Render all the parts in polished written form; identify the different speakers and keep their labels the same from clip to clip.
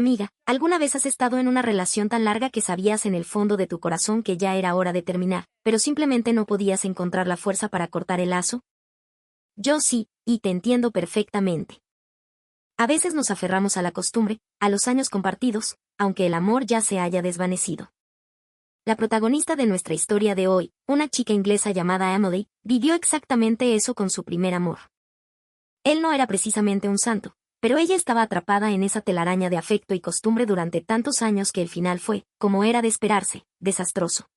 Speaker 1: Amiga, ¿alguna vez has estado en una relación tan larga que sabías en el fondo de tu corazón que ya era hora de terminar, pero simplemente no podías encontrar la fuerza para cortar el lazo? Yo sí, y te entiendo perfectamente. A veces nos aferramos a la costumbre, a los años compartidos, aunque el amor ya se haya desvanecido. La protagonista de nuestra historia de hoy, una chica inglesa llamada Emily, vivió exactamente eso con su primer amor. Él no era precisamente un santo, pero ella estaba atrapada en esa telaraña de afecto y costumbre durante tantos años que el final fue, como era de esperarse, desastroso.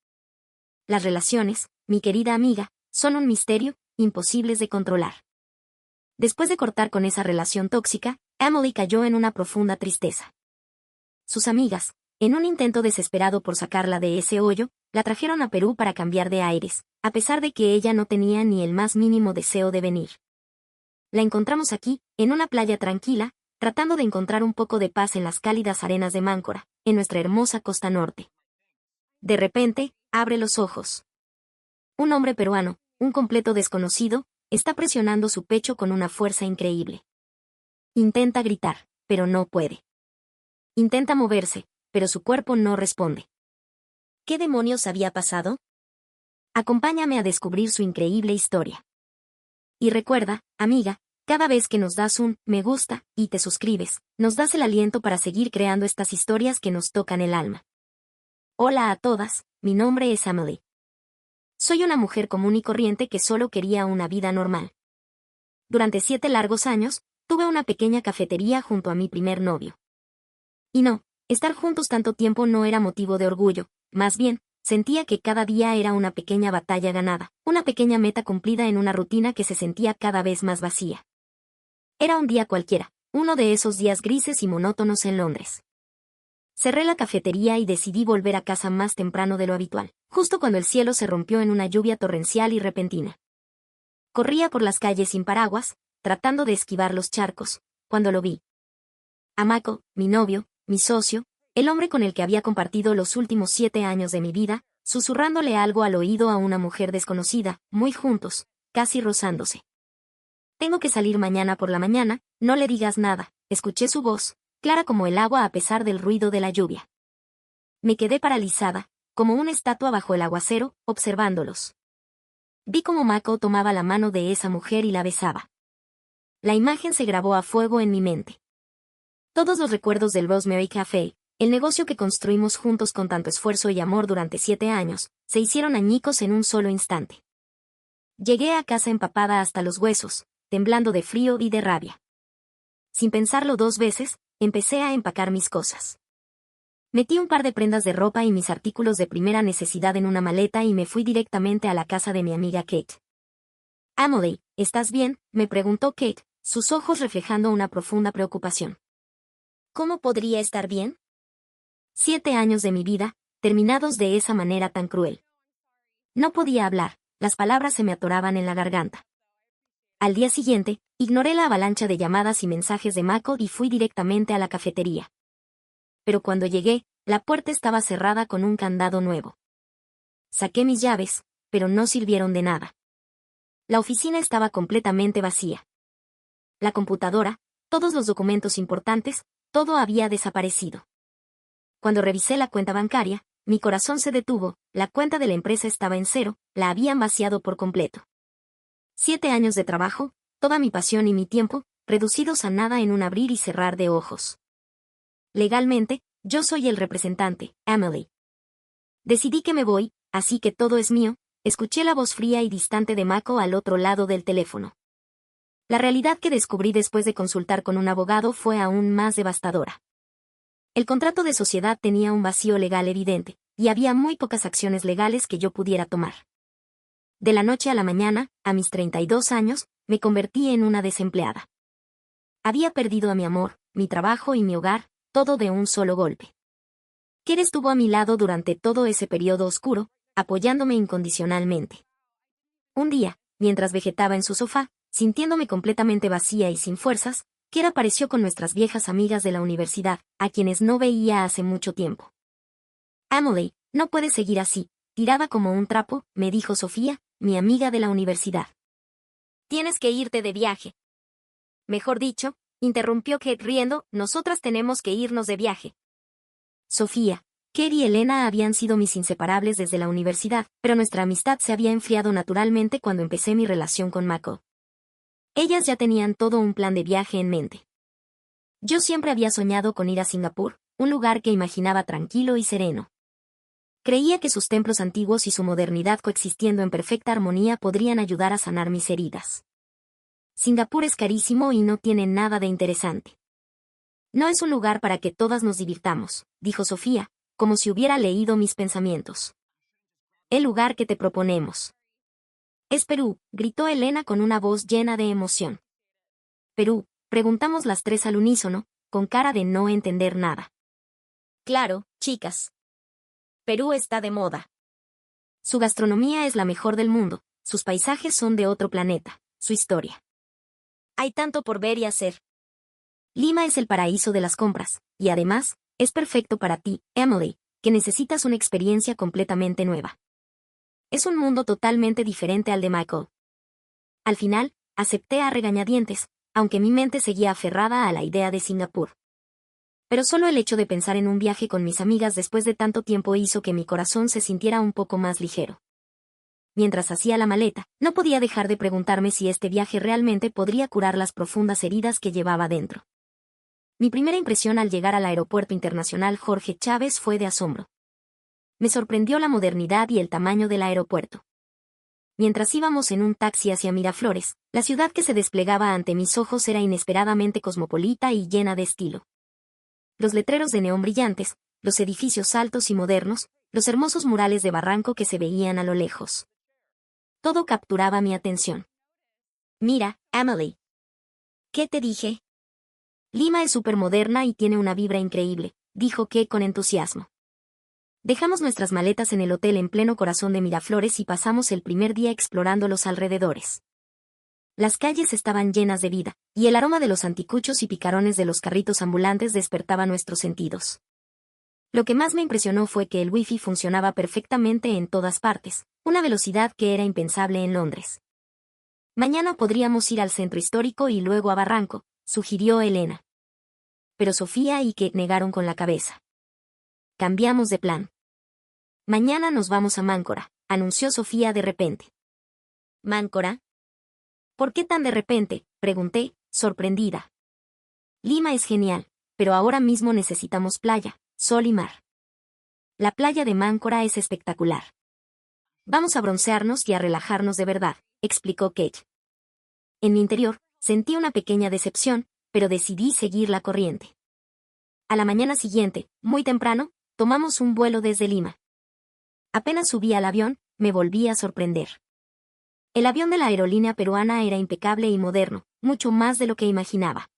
Speaker 1: Las relaciones, mi querida amiga, son un misterio, imposibles de controlar. Después de cortar con esa relación tóxica, Emily cayó en una profunda tristeza. Sus amigas, en un intento desesperado por sacarla de ese hoyo, la trajeron a Perú para cambiar de aires, a pesar de que ella no tenía ni el más mínimo deseo de venir. La encontramos aquí, en una playa tranquila, tratando de encontrar un poco de paz en las cálidas arenas de Máncora, en nuestra hermosa costa norte. De repente, abre los ojos. Un hombre peruano, un completo desconocido, está presionando su pecho con una fuerza increíble. Intenta gritar, pero no puede. Intenta moverse, pero su cuerpo no responde. ¿Qué demonios había pasado? Acompáñame a descubrir su increíble historia. Y recuerda, amiga, cada vez que nos das un me gusta y te suscribes, nos das el aliento para seguir creando estas historias que nos tocan el alma. Hola a todas, mi nombre es Emily. Soy una mujer común y corriente que solo quería una vida normal. Durante 7 largos años, tuve una pequeña cafetería junto a mi primer novio. Y no, estar juntos tanto tiempo no era motivo de orgullo, más bien, sentía que cada día era una pequeña batalla ganada, una pequeña meta cumplida en una rutina que se sentía cada vez más vacía. Era un día cualquiera, uno de esos días grises y monótonos en Londres. Cerré la cafetería y decidí volver a casa más temprano de lo habitual, justo cuando el cielo se rompió en una lluvia torrencial y repentina. Corría por las calles sin paraguas, tratando de esquivar los charcos, cuando lo vi. A Mako, mi novio, mi socio, el hombre con el que había compartido los últimos 7 años de mi vida, susurrándole algo al oído a una mujer desconocida, muy juntos, casi rozándose. Tengo que salir mañana por la mañana, no le digas nada, escuché su voz, clara como el agua a pesar del ruido de la lluvia. Me quedé paralizada, como una estatua bajo el aguacero, observándolos. Vi cómo Mako tomaba la mano de esa mujer y la besaba. La imagen se grabó a fuego en mi mente. Todos los recuerdos del Rosemary Café, el negocio que construimos juntos con tanto esfuerzo y amor durante 7 años, se hicieron añicos en un solo instante. Llegué a casa empapada hasta los huesos, temblando de frío y de rabia. Sin pensarlo 2 veces, empecé a empacar mis cosas. Metí un par de prendas de ropa y mis artículos de primera necesidad en una maleta y me fui directamente a la casa de mi amiga Kate. Emily, ¿estás bien?, me preguntó Kate, sus ojos reflejando una profunda preocupación. ¿Cómo podría estar bien? 7 años de mi vida, terminados de esa manera tan cruel. No podía hablar, las palabras se me atoraban en la garganta. Al día siguiente, ignoré la avalancha de llamadas y mensajes de Mako y fui directamente a la cafetería. Pero cuando llegué, la puerta estaba cerrada con un candado nuevo. Saqué mis llaves, pero no sirvieron de nada. La oficina estaba completamente vacía. La computadora, todos los documentos importantes, todo había desaparecido. Cuando revisé la cuenta bancaria, mi corazón se detuvo, la cuenta de la empresa estaba en cero, la habían vaciado por completo. 7 años de trabajo, toda mi pasión y mi tiempo, reducidos a nada en un abrir y cerrar de ojos. Legalmente, yo soy el representante, Emily. Decidí que me voy, así que todo es mío, escuché la voz fría y distante de Mako al otro lado del teléfono. La realidad que descubrí después de consultar con un abogado fue aún más devastadora. El contrato de sociedad tenía un vacío legal evidente, y había muy pocas acciones legales que yo pudiera tomar. De la noche a la mañana, a mis 32 años, me convertí en una desempleada. Había perdido a mi amor, mi trabajo y mi hogar, todo de un solo golpe. Kate estuvo a mi lado durante todo ese periodo oscuro, apoyándome incondicionalmente. Un día, mientras vegetaba en su sofá, sintiéndome completamente vacía y sin fuerzas, Kate apareció con nuestras viejas amigas de la universidad, a quienes no veía hace mucho tiempo. Emily, no puedes seguir así, tirada como un trapo, me dijo Sofía, mi amiga de la universidad. Tienes que irte de viaje. Mejor dicho, Interrumpió Kate riendo, nosotras tenemos que irnos de viaje. Sofía, Kate y Elena habían sido mis inseparables desde la universidad, pero nuestra amistad se había enfriado naturalmente cuando empecé mi relación con Mako. Ellas ya tenían todo un plan de viaje en mente. Yo siempre había soñado con ir a Singapur, un lugar que imaginaba tranquilo y sereno. Creía que sus templos antiguos y su modernidad coexistiendo en perfecta armonía podrían ayudar a sanar mis heridas. Singapur es carísimo y no tiene nada de interesante. No es un lugar para que todas nos divirtamos, dijo Sofía, como si hubiera leído mis pensamientos. El lugar que te proponemos es Perú, gritó Elena con una voz llena de emoción. Perú, preguntamos las tres al unísono, con cara de no entender nada. Claro, chicas. Perú está de moda. Su gastronomía es la mejor del mundo, sus paisajes son de otro planeta, su historia. Hay tanto por ver y hacer. Lima es el paraíso de las compras, y además, es perfecto para ti, Emily, que necesitas una experiencia completamente nueva. Es un mundo totalmente diferente al de Michael. Al final, acepté a regañadientes, aunque mi mente seguía aferrada a la idea de Singapur. Pero solo el hecho de pensar en un viaje con mis amigas después de tanto tiempo hizo que mi corazón se sintiera un poco más ligero. Mientras hacía la maleta, no podía dejar de preguntarme si este viaje realmente podría curar las profundas heridas que llevaba dentro. Mi primera impresión al llegar al Aeropuerto Internacional Jorge Chávez fue de asombro. Me sorprendió la modernidad y el tamaño del aeropuerto. Mientras íbamos en un taxi hacia Miraflores, la ciudad que se desplegaba ante mis ojos era inesperadamente cosmopolita y llena de estilo. Los letreros de neón brillantes, los edificios altos y modernos, los hermosos murales de barranco que se veían a lo lejos. Todo capturaba mi atención. Mira, Emily. ¿Qué te dije? Lima es supermoderna y tiene una vibra increíble, dijo Kate con entusiasmo. Dejamos nuestras maletas en el hotel en pleno corazón de Miraflores y pasamos el primer día explorando los alrededores. Las calles estaban llenas de vida, y el aroma de los anticuchos y picarones de los carritos ambulantes despertaba nuestros sentidos. Lo que más me impresionó fue que el wifi funcionaba perfectamente en todas partes, una velocidad que era impensable en Londres. Mañana podríamos ir al centro histórico y luego a Barranco, sugirió Elena. Pero Sofía y Kate negaron con la cabeza. Cambiamos de plan. Mañana nos vamos a Máncora, anunció Sofía de repente. ¿Máncora? ¿Por qué tan de repente?, pregunté, sorprendida. Lima es genial, pero ahora mismo necesitamos playa, sol y mar. La playa de Máncora es espectacular. Vamos a broncearnos y a relajarnos de verdad, explicó Kate. En mi interior, sentí una pequeña decepción, pero decidí seguir la corriente. A la mañana siguiente, muy temprano, tomamos un vuelo desde Lima. Apenas subí al avión, me volví a sorprender. El avión de la aerolínea peruana era impecable y moderno, mucho más de lo que imaginaba.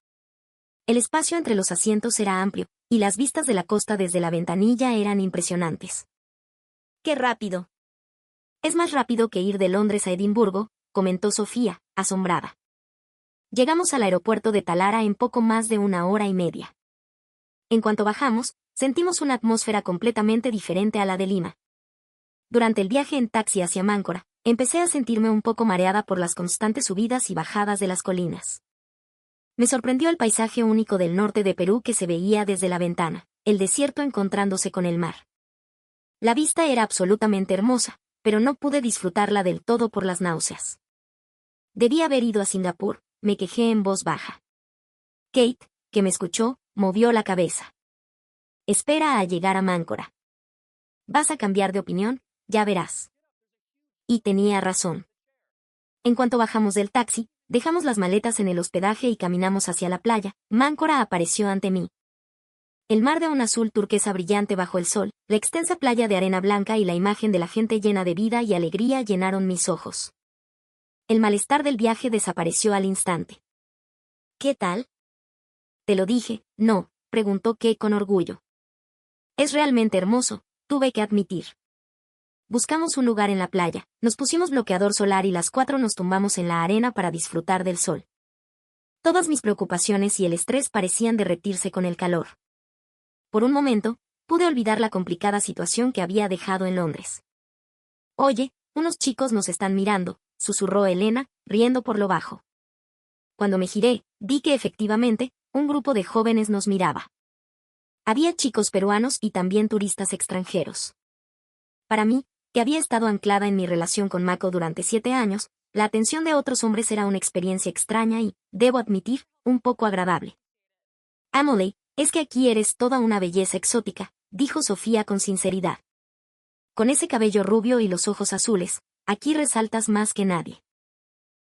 Speaker 1: El espacio entre los asientos era amplio, y las vistas de la costa desde la ventanilla eran impresionantes. ¡Qué rápido! Es más rápido que ir de Londres a Edimburgo, comentó Sofía, asombrada. Llegamos al aeropuerto de Talara en poco más de 1 hora y media. En cuanto bajamos, sentimos una atmósfera completamente diferente a la de Lima. Durante el viaje en taxi hacia Máncora, empecé a sentirme un poco mareada por las constantes subidas y bajadas de las colinas. Me sorprendió el paisaje único del norte de Perú que se veía desde la ventana, el desierto encontrándose con el mar. La vista era absolutamente hermosa, pero no pude disfrutarla del todo por las náuseas. Debí haber ido a Singapur, me quejé en voz baja. Kate, que me escuchó, movió la cabeza. Espera a llegar a Máncora. ¿Vas a cambiar de opinión? Ya verás. Y tenía razón. En cuanto bajamos del taxi, dejamos las maletas en el hospedaje y caminamos hacia la playa. Máncora apareció ante mí. El mar de un azul turquesa brillante bajo el sol, la extensa playa de arena blanca y la imagen de la gente llena de vida y alegría llenaron mis ojos. El malestar del viaje desapareció al instante. ¿Qué tal? Te lo dije, no, preguntó Kate con orgullo. Es realmente hermoso, tuve que admitir. Buscamos un lugar en la playa, nos pusimos bloqueador solar y las 4 nos tumbamos en la arena para disfrutar del sol. Todas mis preocupaciones y el estrés parecían derretirse con el calor. Por un momento, pude olvidar la complicada situación que había dejado en Londres. Oye, unos chicos nos están mirando, susurró Elena, riendo por lo bajo. Cuando me giré, vi que efectivamente, un grupo de jóvenes nos miraba. Había chicos peruanos y también turistas extranjeros. Para mí, que había estado anclada en mi relación con Mako durante 7 años, la atención de otros hombres era una experiencia extraña y, debo admitir, un poco agradable. Emily, es que aquí eres toda una belleza exótica, dijo Sofía con sinceridad. Con ese cabello rubio y los ojos azules, aquí resaltas más que nadie.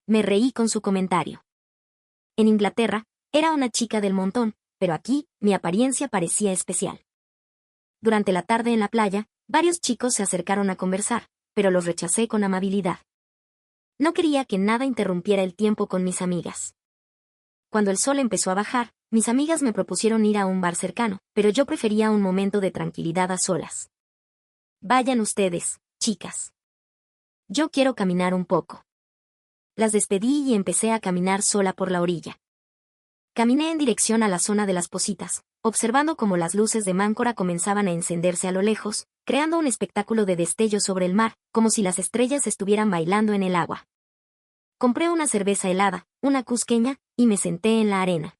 Speaker 1: Me reí con su comentario. En Inglaterra, era una chica del montón, pero aquí, mi apariencia parecía especial. Durante la tarde en la playa, varios chicos se acercaron a conversar, pero los rechacé con amabilidad. No quería que nada interrumpiera el tiempo con mis amigas. Cuando el sol empezó a bajar, mis amigas me propusieron ir a un bar cercano, pero yo prefería un momento de tranquilidad a solas. Vayan ustedes, chicas. Yo quiero caminar un poco. Las despedí y empecé a caminar sola por la orilla. Caminé en dirección a la zona de las Positas, observando cómo las luces de Máncora comenzaban a encenderse a lo lejos, creando un espectáculo de destello sobre el mar, como si las estrellas estuvieran bailando en el agua. Compré una cerveza helada, una cusqueña, y me senté en la arena.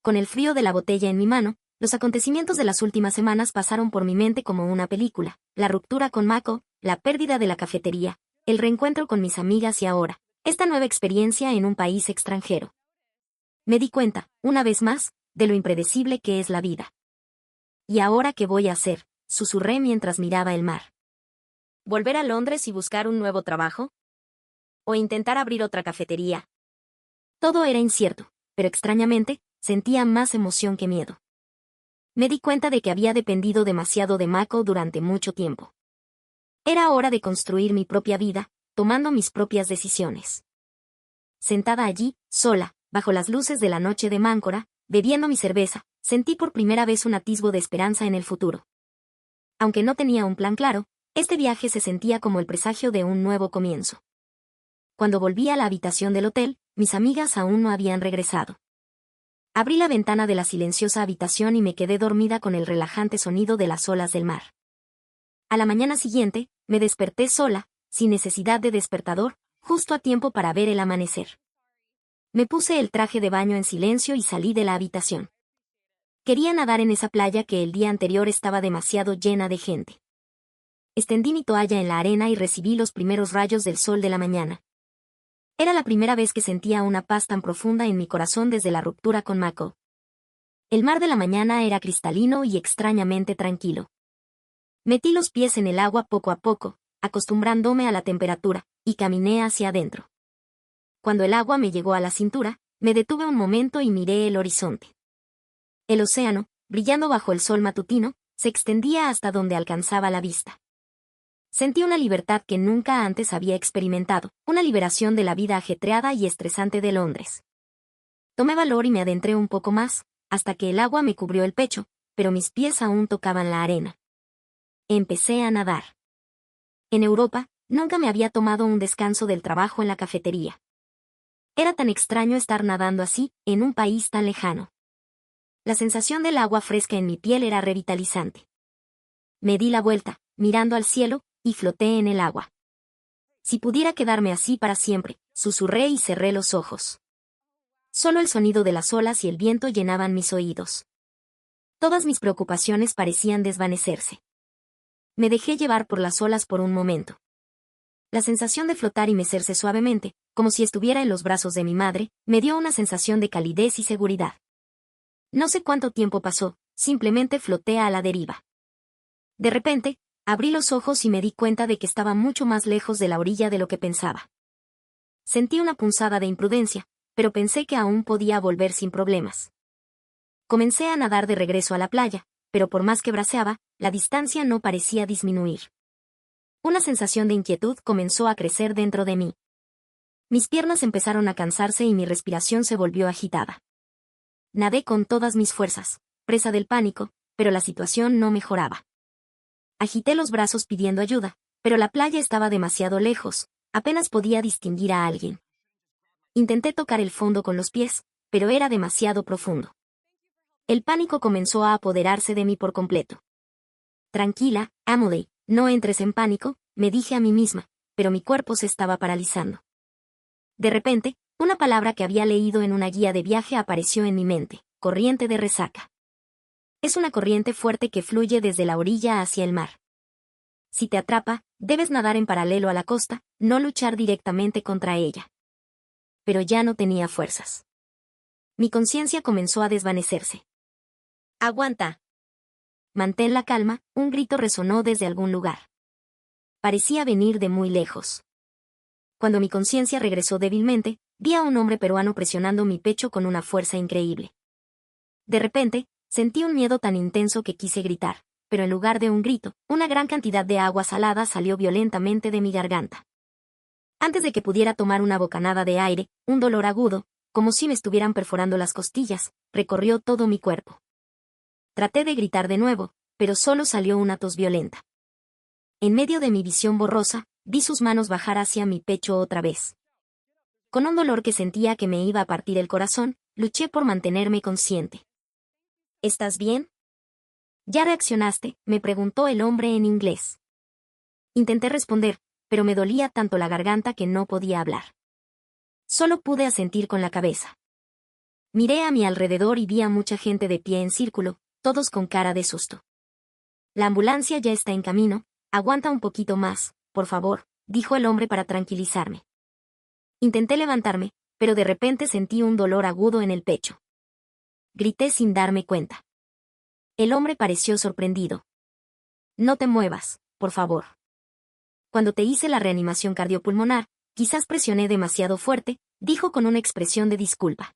Speaker 1: Con el frío de la botella en mi mano, los acontecimientos de las últimas semanas pasaron por mi mente como una película: la ruptura con Mako, la pérdida de la cafetería, el reencuentro con mis amigas y ahora, esta nueva experiencia en un país extranjero. Me di cuenta, una vez más, de lo impredecible que es la vida. ¿Y ahora qué voy a hacer?, susurré mientras miraba el mar. ¿Volver a Londres y buscar un nuevo trabajo? ¿O intentar abrir otra cafetería? Todo era incierto, pero extrañamente, sentía más emoción que miedo. Me di cuenta de que había dependido demasiado de Mako durante mucho tiempo. Era hora de construir mi propia vida, tomando mis propias decisiones. Sentada allí, sola, bajo las luces de la noche de Máncora, bebiendo mi cerveza, sentí por primera vez un atisbo de esperanza en el futuro. Aunque no tenía un plan claro, este viaje se sentía como el presagio de un nuevo comienzo. Cuando volví a la habitación del hotel, mis amigas aún no habían regresado. Abrí la ventana de la silenciosa habitación y me quedé dormida con el relajante sonido de las olas del mar. A la mañana siguiente, me desperté sola, sin necesidad de despertador, justo a tiempo para ver el amanecer. Me puse el traje de baño en silencio y salí de la habitación. Quería nadar en esa playa que el día anterior estaba demasiado llena de gente. Extendí mi toalla en la arena y recibí los primeros rayos del sol de la mañana. Era la primera vez que sentía una paz tan profunda en mi corazón desde la ruptura con Mako. El mar de la mañana era cristalino y extrañamente tranquilo. Metí los pies en el agua poco a poco, acostumbrándome a la temperatura, y caminé hacia adentro. Cuando el agua me llegó a la cintura, me detuve un momento y miré el horizonte. El océano, brillando bajo el sol matutino, se extendía hasta donde alcanzaba la vista. Sentí una libertad que nunca antes había experimentado, una liberación de la vida ajetreada y estresante de Londres. Tomé valor y me adentré un poco más, hasta que el agua me cubrió el pecho, pero mis pies aún tocaban la arena. Empecé a nadar. En Europa, nunca me había tomado un descanso del trabajo en la cafetería. Era tan extraño estar nadando así, en un país tan lejano. La sensación del agua fresca en mi piel era revitalizante. Me di la vuelta, mirando al cielo, y floté en el agua. Si pudiera quedarme así para siempre, susurré y cerré los ojos. Solo el sonido de las olas y el viento llenaban mis oídos. Todas mis preocupaciones parecían desvanecerse. Me dejé llevar por las olas por un momento. La sensación de flotar y mecerse suavemente, como si estuviera en los brazos de mi madre, me dio una sensación de calidez y seguridad. No sé cuánto tiempo pasó, simplemente floté a la deriva. De repente, abrí los ojos y me di cuenta de que estaba mucho más lejos de la orilla de lo que pensaba. Sentí una punzada de imprudencia, pero pensé que aún podía volver sin problemas. Comencé a nadar de regreso a la playa, pero por más que braceaba, la distancia no parecía disminuir. Una sensación de inquietud comenzó a crecer dentro de mí. Mis piernas empezaron a cansarse y mi respiración se volvió agitada. Nadé con todas mis fuerzas, presa del pánico, pero la situación no mejoraba. Agité los brazos pidiendo ayuda, pero la playa estaba demasiado lejos, apenas podía distinguir a alguien. Intenté tocar el fondo con los pies, pero era demasiado profundo. El pánico comenzó a apoderarse de mí por completo. Tranquila, Emily, no entres en pánico, me dije a mí misma, pero mi cuerpo se estaba paralizando. De repente, Una palabra que había leído en una guía de viaje apareció en mi mente: corriente de resaca. Es una corriente fuerte que fluye desde la orilla hacia el mar. Si te atrapa, debes nadar en paralelo a la costa, no luchar directamente contra ella. Pero ya no tenía fuerzas. Mi conciencia comenzó a desvanecerse. ¡Aguanta! Mantén la calma, un grito resonó desde algún lugar. Parecía venir de muy lejos. Cuando mi conciencia regresó débilmente, vi a un hombre peruano presionando mi pecho con una fuerza increíble. De repente, sentí un miedo tan intenso que quise gritar, pero en lugar de un grito, una gran cantidad de agua salada salió violentamente de mi garganta. Antes de que pudiera tomar una bocanada de aire, un dolor agudo, como si me estuvieran perforando las costillas, recorrió todo mi cuerpo. Traté de gritar de nuevo, pero solo salió una tos violenta. En medio de mi visión borrosa, vi sus manos bajar hacia mi pecho otra vez. Con un dolor que sentía que me iba a partir el corazón, luché por mantenerme consciente. ¿Estás bien? ¿Ya reaccionaste?, me preguntó el hombre en inglés. Intenté responder, pero me dolía tanto la garganta que no podía hablar. Solo pude asentir con la cabeza. Miré a mi alrededor y vi a mucha gente de pie en círculo, todos con cara de susto. La ambulancia ya está en camino, aguanta un poquito más, por favor, dijo el hombre para tranquilizarme. Intenté levantarme, pero de repente sentí un dolor agudo en el pecho. Grité sin darme cuenta. El hombre pareció sorprendido. No te muevas, por favor. Cuando te hice la reanimación cardiopulmonar, quizás presioné demasiado fuerte, dijo con una expresión de disculpa.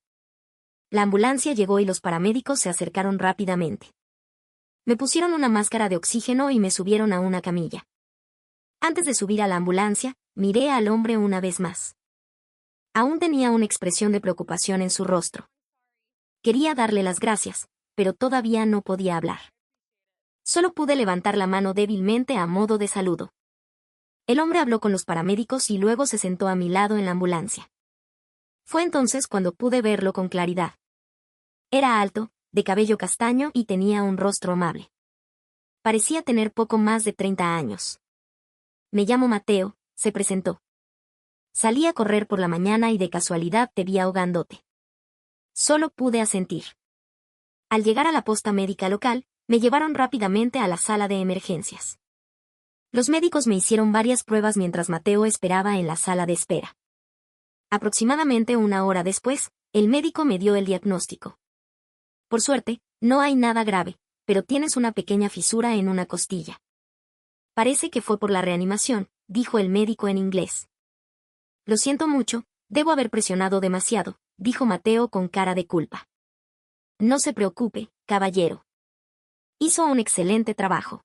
Speaker 1: La ambulancia llegó y los paramédicos se acercaron rápidamente. Me pusieron una máscara de oxígeno y me subieron a una camilla. Antes de subir a la ambulancia, miré al hombre una vez más. Aún tenía una expresión de preocupación en su rostro. Quería darle las gracias, pero todavía no podía hablar. Solo pude levantar la mano débilmente a modo de saludo. El hombre habló con los paramédicos y luego se sentó a mi lado en la ambulancia. Fue entonces cuando pude verlo con claridad. Era alto, de cabello castaño y tenía un rostro amable. Parecía tener poco más de 30 años. Me llamo Mateo, se presentó. Salí a correr por la mañana y de casualidad te vi ahogándote. Solo pude asentir. Al llegar a la posta médica local, me llevaron rápidamente a la sala de emergencias. Los médicos me hicieron varias pruebas mientras Mateo esperaba en la sala de espera. Aproximadamente una hora después, el médico me dio el diagnóstico. Por suerte, no hay nada grave, pero tienes una pequeña fisura en una costilla. Parece que fue por la reanimación, dijo el médico en inglés. Lo siento mucho, debo haber presionado demasiado, dijo Mateo con cara de culpa. No se preocupe, caballero. Hizo un excelente trabajo.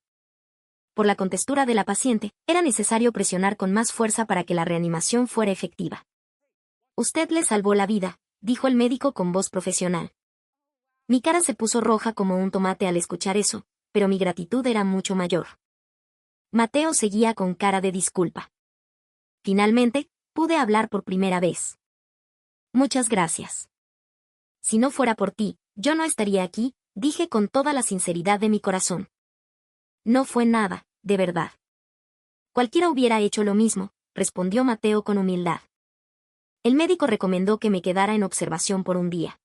Speaker 1: Por la contextura de la paciente, era necesario presionar con más fuerza para que la reanimación fuera efectiva. Usted le salvó la vida, dijo el médico con voz profesional. Mi cara se puso roja como un tomate al escuchar eso, pero mi gratitud era mucho mayor. Mateo seguía con cara de disculpa. Finalmente, pude hablar por primera vez. Muchas gracias. Si no fuera por ti, yo no estaría aquí, dije con toda la sinceridad de mi corazón. No fue nada, de verdad. Cualquiera hubiera hecho lo mismo, respondió Mateo con humildad. El médico recomendó que me quedara en observación por un día.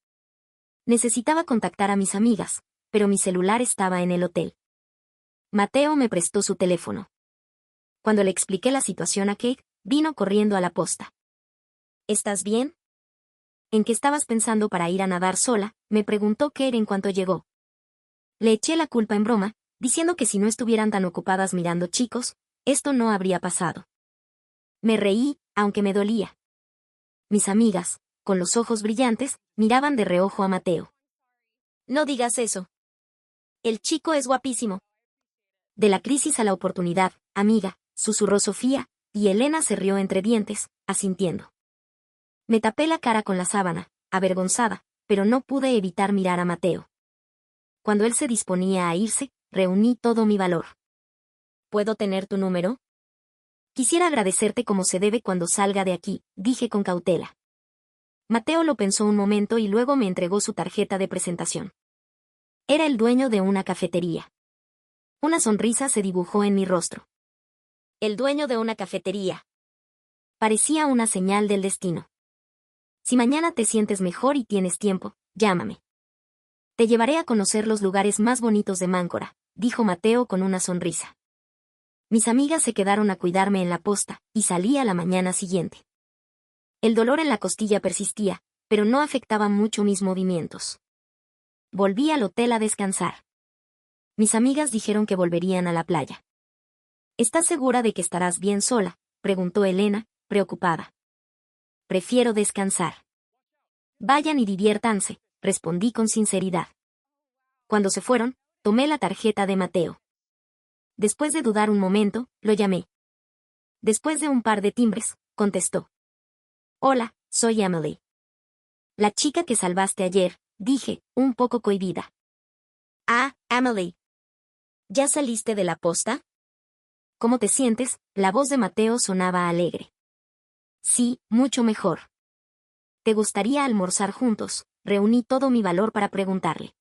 Speaker 1: Necesitaba contactar a mis amigas, pero mi celular estaba en el hotel. Mateo me prestó su teléfono. Cuando le expliqué la situación a Kate, vino corriendo a la posta. ¿Estás bien? ¿En qué estabas pensando para ir a nadar sola?, me preguntó Kate en cuanto llegó. Le eché la culpa en broma, diciendo que si no estuvieran tan ocupadas mirando chicos, esto no habría pasado. Me reí, aunque me dolía. Mis amigas, con los ojos brillantes, miraban de reojo a Mateo. No digas eso. El chico es guapísimo. De la crisis a la oportunidad, amiga, susurró Sofía, y Elena se rió entre dientes, asintiendo. Me tapé la cara con la sábana, avergonzada, pero no pude evitar mirar a Mateo. Cuando él se disponía a irse, reuní todo mi valor. ¿Puedo tener tu número? Quisiera agradecerte como se debe cuando salga de aquí, dije con cautela. Mateo lo pensó un momento y luego me entregó su tarjeta de presentación. Era el dueño de una cafetería. Una sonrisa se dibujó en mi rostro. El dueño de una cafetería. Parecía una señal del destino. Si mañana te sientes mejor y tienes tiempo, llámame. Te llevaré a conocer los lugares más bonitos de Máncora, dijo Mateo con una sonrisa. Mis amigas se quedaron a cuidarme en la posta, y salí a la mañana siguiente. El dolor en la costilla persistía, pero no afectaba mucho mis movimientos. Volví al hotel a descansar. Mis amigas dijeron que volverían a la playa. ¿Estás segura de que estarás bien sola?, preguntó Elena, preocupada. Prefiero descansar. Vayan y diviértanse, respondí con sinceridad. Cuando se fueron, tomé la tarjeta de Mateo. Después de dudar un momento, lo llamé. Después de un par de timbres, contestó. Hola, soy Emily. La chica que salvaste ayer, dije, un poco cohibida. Ah, Emily. ¿Ya saliste de la posta? ¿Cómo te sientes? La voz de Mateo sonaba alegre. Sí, mucho mejor. ¿Te gustaría almorzar juntos? Reuní todo mi valor para preguntarle.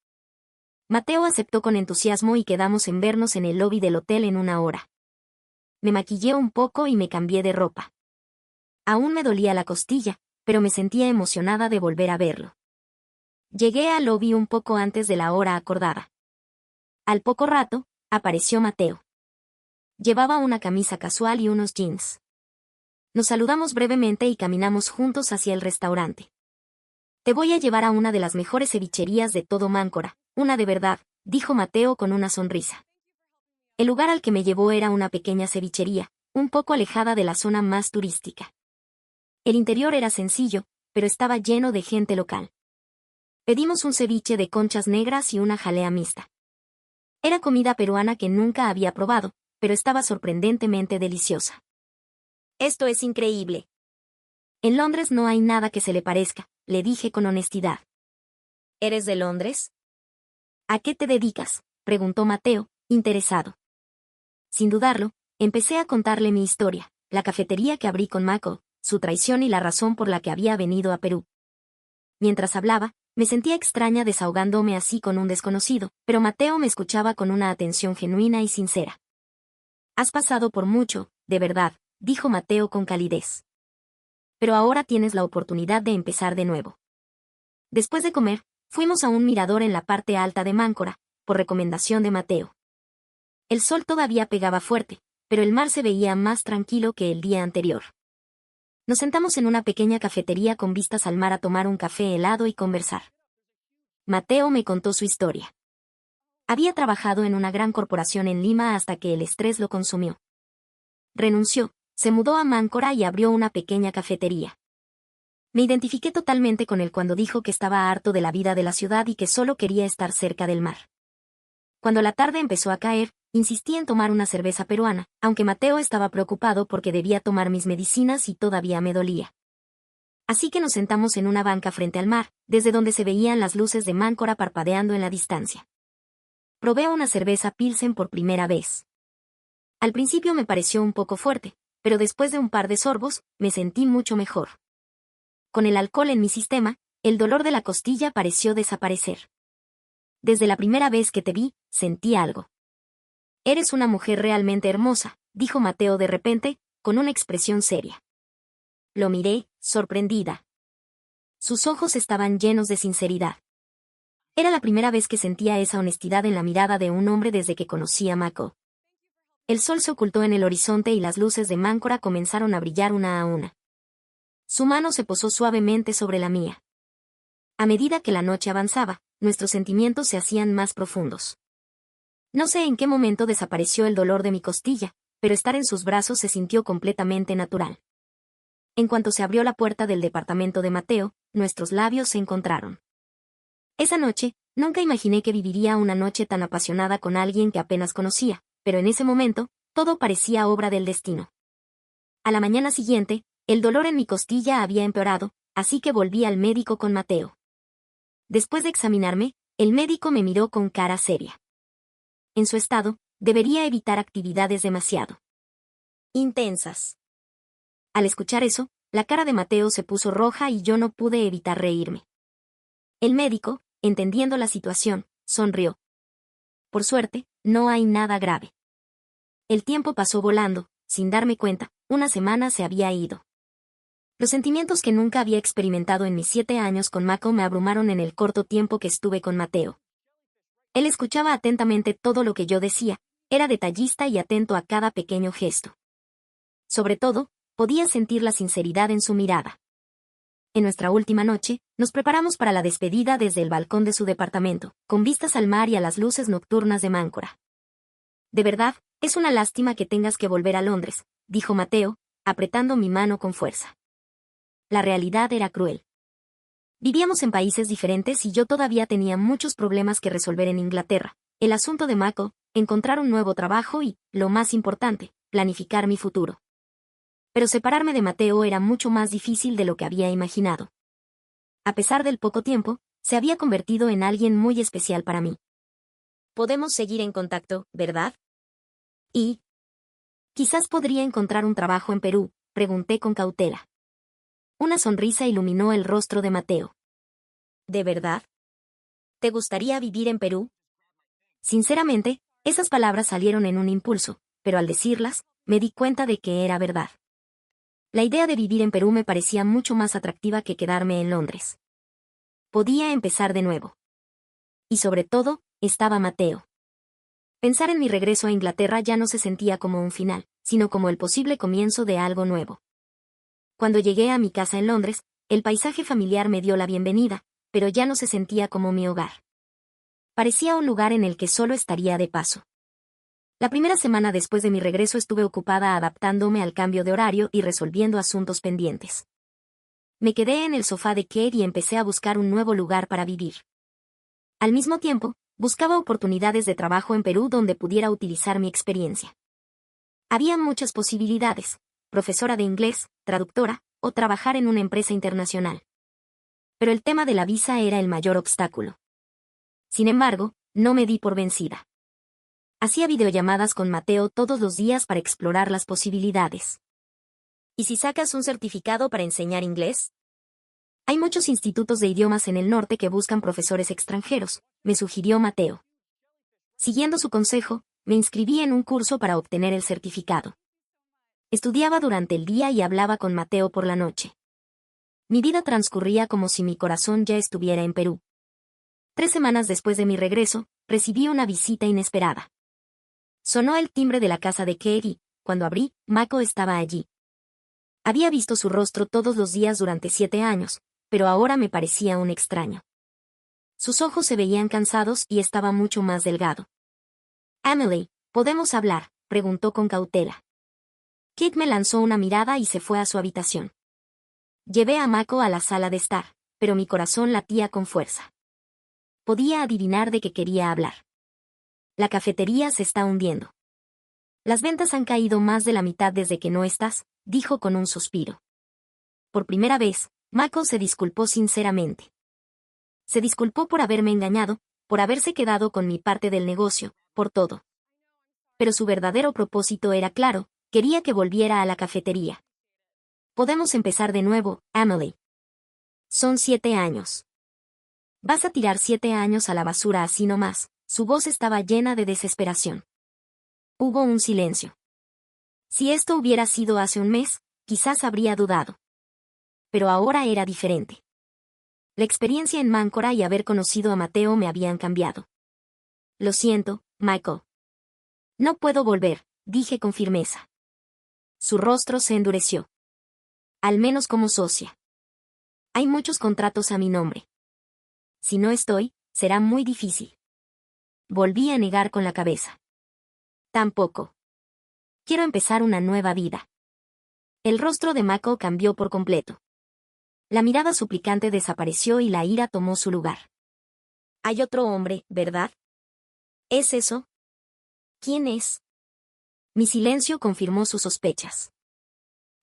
Speaker 1: Mateo aceptó con entusiasmo y quedamos en vernos en el lobby del hotel en una hora. Me maquillé un poco y me cambié de ropa. Aún me dolía la costilla, pero me sentía emocionada de volver a verlo. Llegué al lobby un poco antes de la hora acordada. Al poco rato, apareció Mateo. Llevaba una camisa casual y unos jeans. Nos saludamos brevemente y caminamos juntos hacia el restaurante. Te voy a llevar a una de las mejores cevicherías de todo Máncora, una de verdad, dijo Mateo con una sonrisa. El lugar al que me llevó era una pequeña cevichería, un poco alejada de la zona más turística. El interior era sencillo, pero estaba lleno de gente local. Pedimos un ceviche de conchas negras y una jalea mixta. Era comida peruana que nunca había probado, pero estaba sorprendentemente deliciosa. Esto es increíble. En Londres no hay nada que se le parezca, le dije con honestidad. ¿Eres de Londres? ¿A qué te dedicas?, preguntó Mateo, interesado. Sin dudarlo, empecé a contarle mi historia, la cafetería que abrí con Mako, su traición y la razón por la que había venido a Perú. Mientras hablaba, me sentía extraña desahogándome así con un desconocido, pero Mateo me escuchaba con una atención genuina y sincera. Has pasado por mucho, de verdad, dijo Mateo con calidez. Pero ahora tienes la oportunidad de empezar de nuevo. Después de comer, fuimos a un mirador en la parte alta de Máncora, por recomendación de Mateo. El sol todavía pegaba fuerte, pero el mar se veía más tranquilo que el día anterior. Nos sentamos en una pequeña cafetería con vistas al mar a tomar un café helado y conversar. Mateo me contó su historia. Había trabajado en una gran corporación en Lima hasta que el estrés lo consumió. Renunció, se mudó a Máncora y abrió una pequeña cafetería. Me identifiqué totalmente con él cuando dijo que estaba harto de la vida de la ciudad y que solo quería estar cerca del mar. Cuando la tarde empezó a caer, insistí en tomar una cerveza peruana, aunque Mateo estaba preocupado porque debía tomar mis medicinas y todavía me dolía. Así que nos sentamos en una banca frente al mar, desde donde se veían las luces de Máncora parpadeando en la distancia. Probé una cerveza Pilsen por primera vez. Al principio me pareció un poco fuerte, pero después de un par de sorbos, me sentí mucho mejor. Con el alcohol en mi sistema, el dolor de la costilla pareció desaparecer. Desde la primera vez que te vi, sentí algo. Eres una mujer realmente hermosa, dijo Mateo de repente, con una expresión seria. Lo miré, sorprendida. Sus ojos estaban llenos de sinceridad. Era la primera vez que sentía esa honestidad en la mirada de un hombre desde que conocí a Mako. El sol se ocultó en el horizonte y las luces de Máncora comenzaron a brillar una a una. Su mano se posó suavemente sobre la mía. A medida que la noche avanzaba, nuestros sentimientos se hacían más profundos. No sé en qué momento desapareció el dolor de mi costilla, pero estar en sus brazos se sintió completamente natural. En cuanto se abrió la puerta del departamento de Mateo, nuestros labios se encontraron. Esa noche, nunca imaginé que viviría una noche tan apasionada con alguien que apenas conocía, pero en ese momento, todo parecía obra del destino. A la mañana siguiente, el dolor en mi costilla había empeorado, así que volví al médico con Mateo. Después de examinarme, el médico me miró con cara seria. En su estado, debería evitar actividades demasiado intensas. Al escuchar eso, la cara de Mateo se puso roja y yo no pude evitar reírme. El médico, entendiendo la situación, sonrió. Por suerte, no hay nada grave. El tiempo pasó volando, sin darme cuenta, una semana se había ido. Los sentimientos que nunca había experimentado en mis 7 años con Mako me abrumaron en el corto tiempo que estuve con Mateo. Él escuchaba atentamente todo lo que yo decía, era detallista y atento a cada pequeño gesto. Sobre todo, podía sentir la sinceridad en su mirada. En nuestra última noche, nos preparamos para la despedida desde el balcón de su departamento, con vistas al mar y a las luces nocturnas de Máncora. De verdad, es una lástima que tengas que volver a Londres, dijo Mateo, apretando mi mano con fuerza. La realidad era cruel. Vivíamos en países diferentes y yo todavía tenía muchos problemas que resolver en Inglaterra. El asunto de Mako, encontrar un nuevo trabajo y, lo más importante, planificar mi futuro. Pero separarme de Mateo era mucho más difícil de lo que había imaginado. A pesar del poco tiempo, se había convertido en alguien muy especial para mí. Podemos seguir en contacto, ¿verdad? Y... quizás podría encontrar un trabajo en Perú, pregunté con cautela. Una sonrisa iluminó el rostro de Mateo. ¿De verdad? ¿Te gustaría vivir en Perú? Sinceramente, esas palabras salieron en un impulso, pero al decirlas, me di cuenta de que era verdad. La idea de vivir en Perú me parecía mucho más atractiva que quedarme en Londres. Podía empezar de nuevo. Y sobre todo, estaba Mateo. Pensar en mi regreso a Inglaterra ya no se sentía como un final, sino como el posible comienzo de algo nuevo. Cuando llegué a mi casa en Londres, el paisaje familiar me dio la bienvenida, pero ya no se sentía como mi hogar. Parecía un lugar en el que solo estaría de paso. La primera semana después de mi regreso estuve ocupada adaptándome al cambio de horario y resolviendo asuntos pendientes. Me quedé en el sofá de Kate y empecé a buscar un nuevo lugar para vivir. Al mismo tiempo, buscaba oportunidades de trabajo en Perú donde pudiera utilizar mi experiencia. Había muchas posibilidades: profesora de inglés, traductora, o trabajar en una empresa internacional. Pero el tema de la visa era el mayor obstáculo. Sin embargo, no me di por vencida. Hacía videollamadas con Mateo todos los días para explorar las posibilidades. ¿Y si sacas un certificado para enseñar inglés? Hay muchos institutos de idiomas en el norte que buscan profesores extranjeros, me sugirió Mateo. Siguiendo su consejo, me inscribí en un curso para obtener el certificado. Estudiaba durante el día y hablaba con Mateo por la noche. Mi vida transcurría como si mi corazón ya estuviera en Perú. 3 semanas después de mi regreso, recibí una visita inesperada. Sonó el timbre de la casa de Kate y, cuando abrí, Mako estaba allí. Había visto su rostro todos los días durante 7 años, pero ahora me parecía un extraño. Sus ojos se veían cansados y estaba mucho más delgado. «Emily, ¿podemos hablar?», preguntó con cautela. Kate me lanzó una mirada y se fue a su habitación. Llevé a Mako a la sala de estar, pero mi corazón latía con fuerza. Podía adivinar de qué quería hablar. La cafetería se está hundiendo. Las ventas han caído más de la mitad desde que no estás, dijo con un suspiro. Por primera vez, Mako se disculpó sinceramente. Se disculpó por haberme engañado, por haberse quedado con mi parte del negocio, por todo. Pero su verdadero propósito era claro: quería que volviera a la cafetería. Podemos empezar de nuevo, Emily. Son 7 años. ¿Vas a tirar 7 años a la basura así nomás? Su voz estaba llena de desesperación. Hubo un silencio. Si esto hubiera sido hace un mes, quizás habría dudado. Pero ahora era diferente. La experiencia en Máncora y haber conocido a Mateo me habían cambiado. Lo siento, Michael. No puedo volver, dije con firmeza. Su rostro se endureció. Al menos como socia. Hay muchos contratos a mi nombre. Si no estoy, será muy difícil. Volví a negar con la cabeza. Tampoco. Quiero empezar una nueva vida. El rostro de Mako cambió por completo. La mirada suplicante desapareció y la ira tomó su lugar. Hay otro hombre, ¿verdad? ¿Es eso? ¿Quién es? Mi silencio confirmó sus sospechas.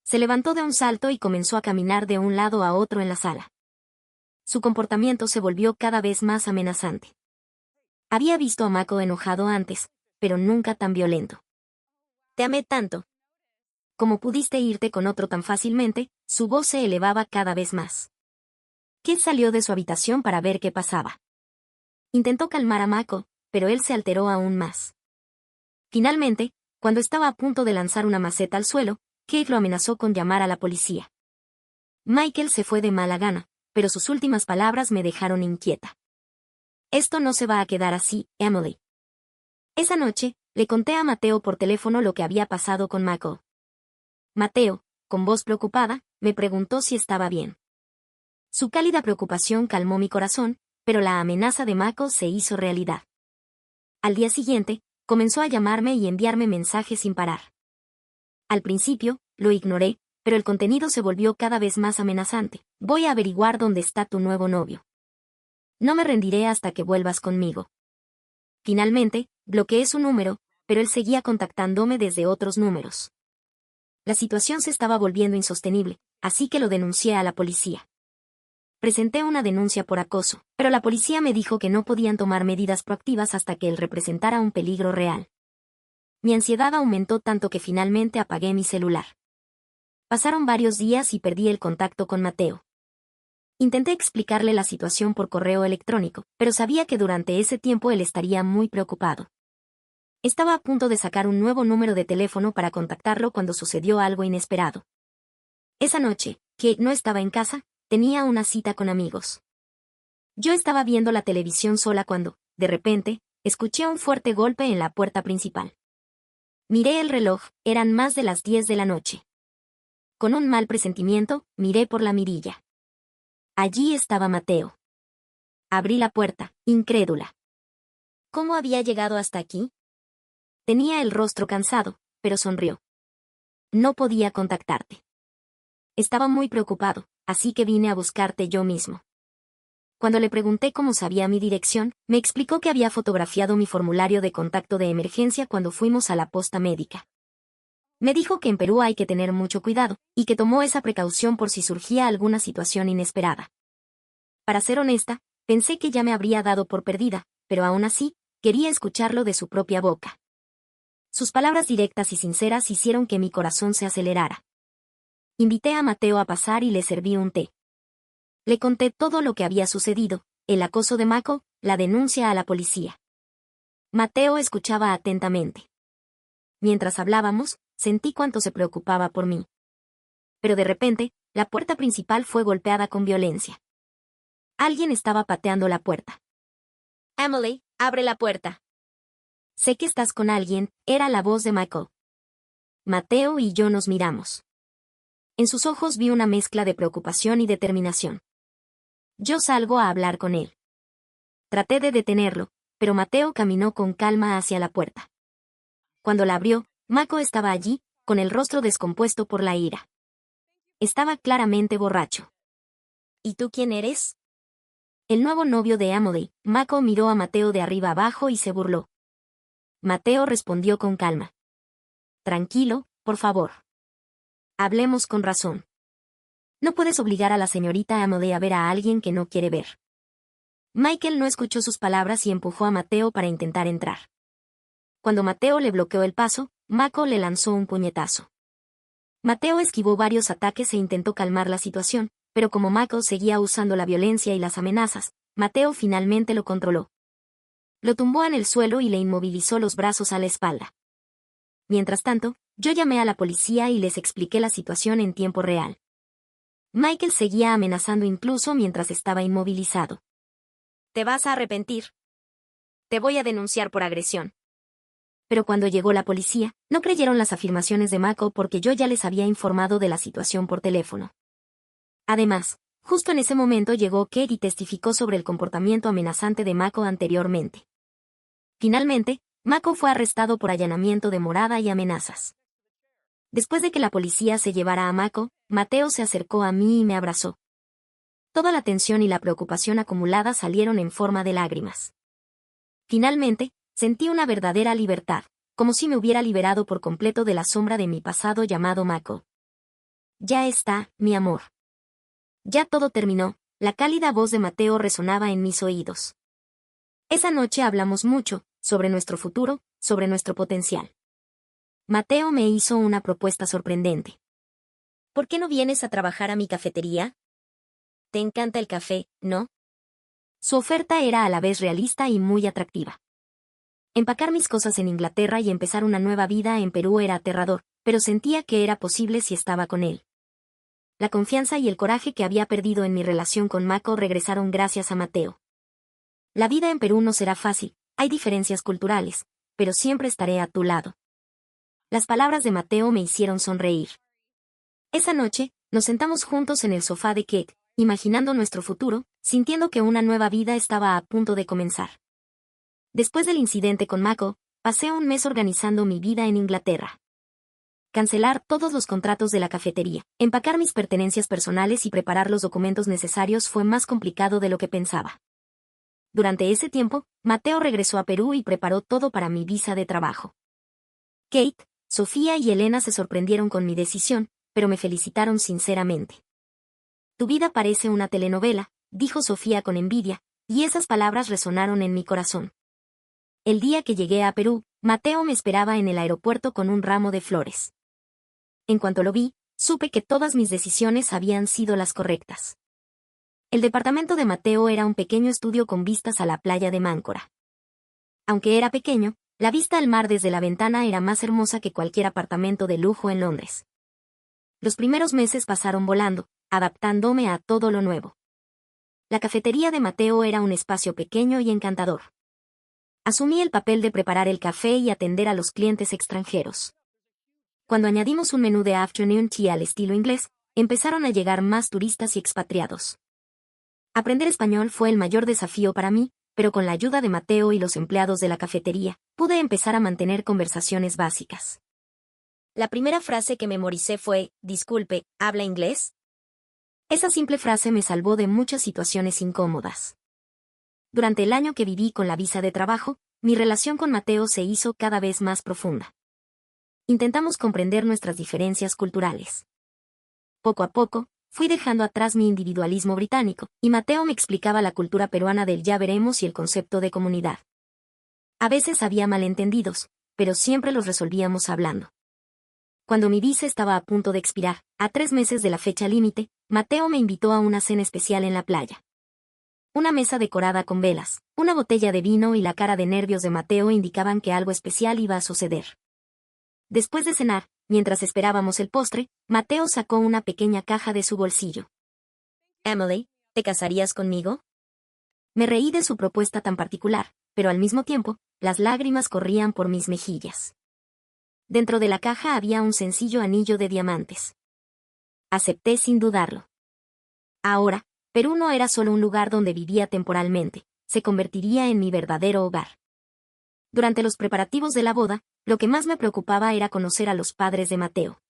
Speaker 1: Se levantó de un salto y comenzó a caminar de un lado a otro en la sala. Su comportamiento se volvió cada vez más amenazante. Había visto a Mako enojado antes, pero nunca tan violento. Te amé tanto. Como pudiste irte con otro tan fácilmente, su voz se elevaba cada vez más. Kate salió de su habitación para ver qué pasaba. Intentó calmar a Mako, pero él se alteró aún más. Finalmente, cuando estaba a punto de lanzar una maceta al suelo, Kate lo amenazó con llamar a la policía. Michael se fue de mala gana, pero sus últimas palabras me dejaron inquieta. Esto no se va a quedar así, Emily. Esa noche, le conté a Mateo por teléfono lo que había pasado con Mako. Mateo, con voz preocupada, me preguntó si estaba bien. Su cálida preocupación calmó mi corazón, pero la amenaza de Mako se hizo realidad. Al día siguiente, comenzó a llamarme y enviarme mensajes sin parar. Al principio, lo ignoré, pero el contenido se volvió cada vez más amenazante. Voy a averiguar dónde está tu nuevo novio. No me rendiré hasta que vuelvas conmigo. Finalmente, bloqueé su número, pero él seguía contactándome desde otros números. La situación se estaba volviendo insostenible, así que lo denuncié a la policía. Presenté una denuncia por acoso, pero la policía me dijo que no podían tomar medidas proactivas hasta que él representara un peligro real. Mi ansiedad aumentó tanto que finalmente apagué mi celular. Pasaron varios días y perdí el contacto con Mateo. Intenté explicarle la situación por correo electrónico, pero sabía que durante ese tiempo él estaría muy preocupado. Estaba a punto de sacar un nuevo número de teléfono para contactarlo cuando sucedió algo inesperado. Esa noche, que no estaba en casa, tenía una cita con amigos. Yo estaba viendo la televisión sola cuando, de repente, escuché un fuerte golpe en la puerta principal. Miré el reloj, eran más de las 10 de la noche. Con un mal presentimiento, miré por la mirilla. Allí estaba Mateo. Abrí la puerta, incrédula. ¿Cómo había llegado hasta aquí? Tenía el rostro cansado, pero sonrió. No podía contactarte. Estaba muy preocupado, así que vine a buscarte yo mismo. Cuando le pregunté cómo sabía mi dirección, me explicó que había fotografiado mi formulario de contacto de emergencia cuando fuimos a la posta médica. Me dijo que en Perú hay que tener mucho cuidado, y que tomó esa precaución por si surgía alguna situación inesperada. Para ser honesta, pensé que ya me habría dado por perdida, pero aún así, quería escucharlo de su propia boca. Sus palabras directas y sinceras hicieron que mi corazón se acelerara. Invité a Mateo a pasar y le serví un té. Le conté todo lo que había sucedido, el acoso de Mako, la denuncia a la policía. Mateo escuchaba atentamente. Mientras hablábamos, sentí cuánto se preocupaba por mí. Pero de repente, la puerta principal fue golpeada con violencia. Alguien estaba pateando la puerta. Emily, abre la puerta. Sé que estás con alguien, era la voz de Michael. Mateo y yo nos miramos. En sus ojos vi una mezcla de preocupación y determinación. Yo salgo a hablar con él. Traté de detenerlo, pero Mateo caminó con calma hacia la puerta. Cuando la abrió, Mako estaba allí, con el rostro descompuesto por la ira. Estaba claramente borracho. ¿Y tú quién eres? El nuevo novio de Emily. Mako miró a Mateo de arriba abajo y se burló. Mateo respondió con calma. Tranquilo, por favor. Hablemos con razón. No puedes obligar a la señorita Emily a ver a alguien que no quiere ver. Michael no escuchó sus palabras y empujó a Mateo para intentar entrar. Cuando Mateo le bloqueó el paso, Mako le lanzó un puñetazo. Mateo esquivó varios ataques e intentó calmar la situación, pero como Mako seguía usando la violencia y las amenazas, Mateo finalmente lo controló. Lo tumbó en el suelo y le inmovilizó los brazos a la espalda. Mientras tanto, yo llamé a la policía y les expliqué la situación en tiempo real. Michael seguía amenazando incluso mientras estaba inmovilizado. Te vas a arrepentir. Te voy a denunciar por agresión. Pero cuando llegó la policía, no creyeron las afirmaciones de Mako porque yo ya les había informado de la situación por teléfono. Además, justo en ese momento llegó Kate y testificó sobre el comportamiento amenazante de Mako anteriormente. Finalmente, Mako fue arrestado por allanamiento de morada y amenazas. Después de que la policía se llevara a Mako, Mateo se acercó a mí y me abrazó. Toda la tensión y la preocupación acumulada salieron en forma de lágrimas. Finalmente, sentí una verdadera libertad, como si me hubiera liberado por completo de la sombra de mi pasado llamado Mako. Ya está, mi amor. Ya todo terminó, la cálida voz de Mateo resonaba en mis oídos. Esa noche hablamos mucho, sobre nuestro futuro, sobre nuestro potencial. Mateo me hizo una propuesta sorprendente. ¿Por qué no vienes a trabajar a mi cafetería? Te encanta el café, ¿no? Su oferta era a la vez realista y muy atractiva. Empacar mis cosas en Inglaterra y empezar una nueva vida en Perú era aterrador, pero sentía que era posible si estaba con él. La confianza y el coraje que había perdido en mi relación con Mako regresaron gracias a Mateo. La vida en Perú no será fácil, hay diferencias culturales, pero siempre estaré a tu lado. Las palabras de Mateo me hicieron sonreír. Esa noche, nos sentamos juntos en el sofá de Kate, imaginando nuestro futuro, sintiendo que una nueva vida estaba a punto de comenzar. Después del incidente con Mako, pasé un mes organizando mi vida en Inglaterra. Cancelar todos los contratos de la cafetería, empacar mis pertenencias personales y preparar los documentos necesarios fue más complicado de lo que pensaba. Durante ese tiempo, Mateo regresó a Perú y preparó todo para mi visa de trabajo. Kate, Sofía y Elena se sorprendieron con mi decisión, pero me felicitaron sinceramente. Tu vida parece una telenovela, dijo Sofía con envidia, y esas palabras resonaron en mi corazón. El día que llegué a Perú, Mateo me esperaba en el aeropuerto con un ramo de flores. En cuanto lo vi, supe que todas mis decisiones habían sido las correctas. El departamento de Mateo era un pequeño estudio con vistas a la playa de Máncora. Aunque era pequeño, la vista al mar desde la ventana era más hermosa que cualquier apartamento de lujo en Londres. Los primeros meses pasaron volando, adaptándome a todo lo nuevo. La cafetería de Mateo era un espacio pequeño y encantador. Asumí el papel de preparar el café y atender a los clientes extranjeros. Cuando añadimos un menú de afternoon tea al estilo inglés, empezaron a llegar más turistas y expatriados. Aprender español fue el mayor desafío para mí, pero con la ayuda de Mateo y los empleados de la cafetería, pude empezar a mantener conversaciones básicas. La primera frase que memoricé fue, disculpe, ¿habla inglés? Esa simple frase me salvó de muchas situaciones incómodas. Durante el año que viví con la visa de trabajo, mi relación con Mateo se hizo cada vez más profunda. Intentamos comprender nuestras diferencias culturales. Poco a poco, fui dejando atrás mi individualismo británico, y Mateo me explicaba la cultura peruana del ya veremos y el concepto de comunidad. A veces había malentendidos, pero siempre los resolvíamos hablando. Cuando mi visa estaba a punto de expirar, a 3 meses de la fecha límite, Mateo me invitó a una cena especial en la playa. Una mesa decorada con velas, una botella de vino y la cara de nervios de Mateo indicaban que algo especial iba a suceder. Después de cenar, mientras esperábamos el postre, Mateo sacó una pequeña caja de su bolsillo. Emily, ¿te casarías conmigo? Me reí de su propuesta tan particular, pero al mismo tiempo, las lágrimas corrían por mis mejillas. Dentro de la caja había un sencillo anillo de diamantes. Acepté sin dudarlo. Ahora, Perú no era solo un lugar donde vivía temporalmente, se convertiría en mi verdadero hogar. Durante los preparativos de la boda, lo que más me preocupaba era conocer a los padres de Mateo.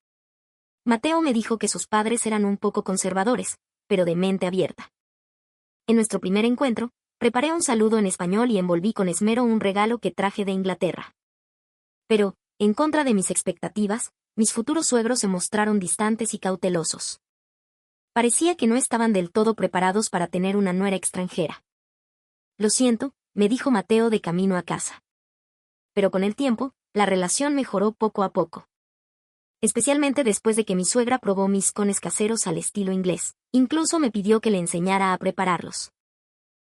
Speaker 1: Mateo me dijo que sus padres eran un poco conservadores, pero de mente abierta. En nuestro primer encuentro, preparé un saludo en español y envolví con esmero un regalo que traje de Inglaterra. Pero, en contra de mis expectativas, mis futuros suegros se mostraron distantes y cautelosos. Parecía que no estaban del todo preparados para tener una nuera extranjera. Lo siento, me dijo Mateo de camino a casa. Pero con el tiempo, la relación mejoró poco a poco. Especialmente después de que mi suegra probó mis cones caseros al estilo inglés, incluso me pidió que le enseñara a prepararlos.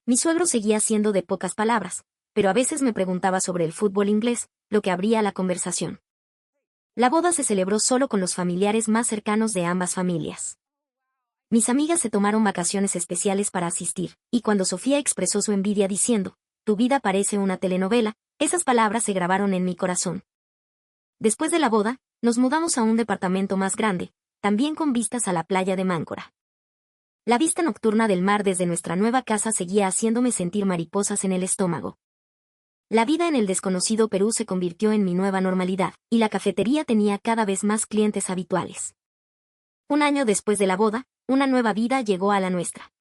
Speaker 1: Mi suegro seguía siendo de pocas palabras, pero a veces me preguntaba sobre el fútbol inglés, lo que abría la conversación. La boda se celebró solo con los familiares más cercanos de ambas familias. Mis amigas se tomaron vacaciones especiales para asistir, y cuando Sofía expresó su envidia diciendo, «Tu vida parece una telenovela», esas palabras se grabaron en mi corazón. Después de la boda, nos mudamos a un departamento más grande, también con vistas a la playa de Máncora. La vista nocturna del mar desde nuestra nueva casa seguía haciéndome sentir mariposas en el estómago. La vida en el desconocido Perú se convirtió en mi nueva normalidad, y la cafetería tenía cada vez más clientes habituales. Un año después de la boda, una nueva vida llegó a la nuestra.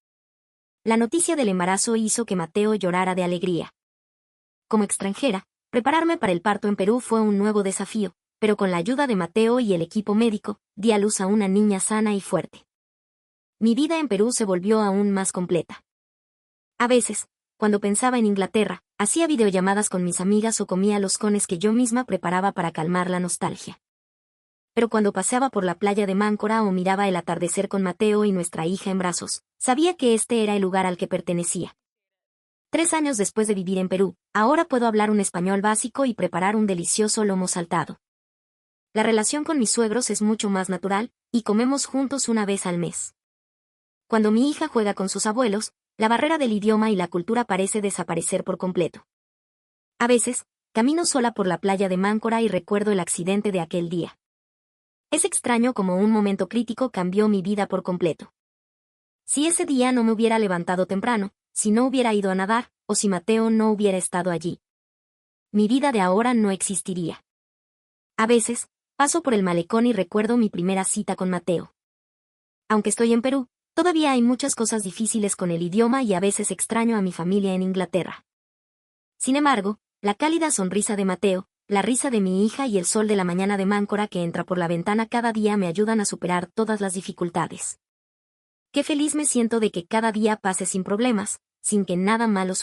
Speaker 1: La noticia del embarazo hizo que Mateo llorara de alegría. Como extranjera, prepararme para el parto en Perú fue un nuevo desafío, pero con la ayuda de Mateo y el equipo médico, di a luz a una niña sana y fuerte. Mi vida en Perú se volvió aún más completa. A veces, cuando pensaba en Inglaterra, hacía videollamadas con mis amigas o comía los cones que yo misma preparaba para calmar la nostalgia. Pero cuando paseaba por la playa de Máncora o miraba el atardecer con Mateo y nuestra hija en brazos, sabía que este era el lugar al que pertenecía. 3 años después de vivir en Perú, ahora puedo hablar un español básico y preparar un delicioso lomo saltado. La relación con mis suegros es mucho más natural, y comemos juntos una vez al mes. Cuando mi hija juega con sus abuelos, la barrera del idioma y la cultura parece desaparecer por completo. A veces, camino sola por la playa de Máncora y recuerdo el accidente de aquel día. Es extraño como un momento crítico cambió mi vida por completo. Si ese día no me hubiera levantado temprano, si no hubiera ido a nadar, o si Mateo no hubiera estado allí, mi vida de ahora no existiría. A veces, paso por el malecón y recuerdo mi primera cita con Mateo. Aunque estoy en Perú, todavía hay muchas cosas difíciles con el idioma y a veces extraño a mi familia en Inglaterra. Sin embargo, la cálida sonrisa de Mateo, la risa de mi hija y el sol de la mañana de Máncora que entra por la ventana cada día me ayudan a superar todas las dificultades. Qué feliz me siento de que cada día pase sin problemas, sin que nada malo suceda.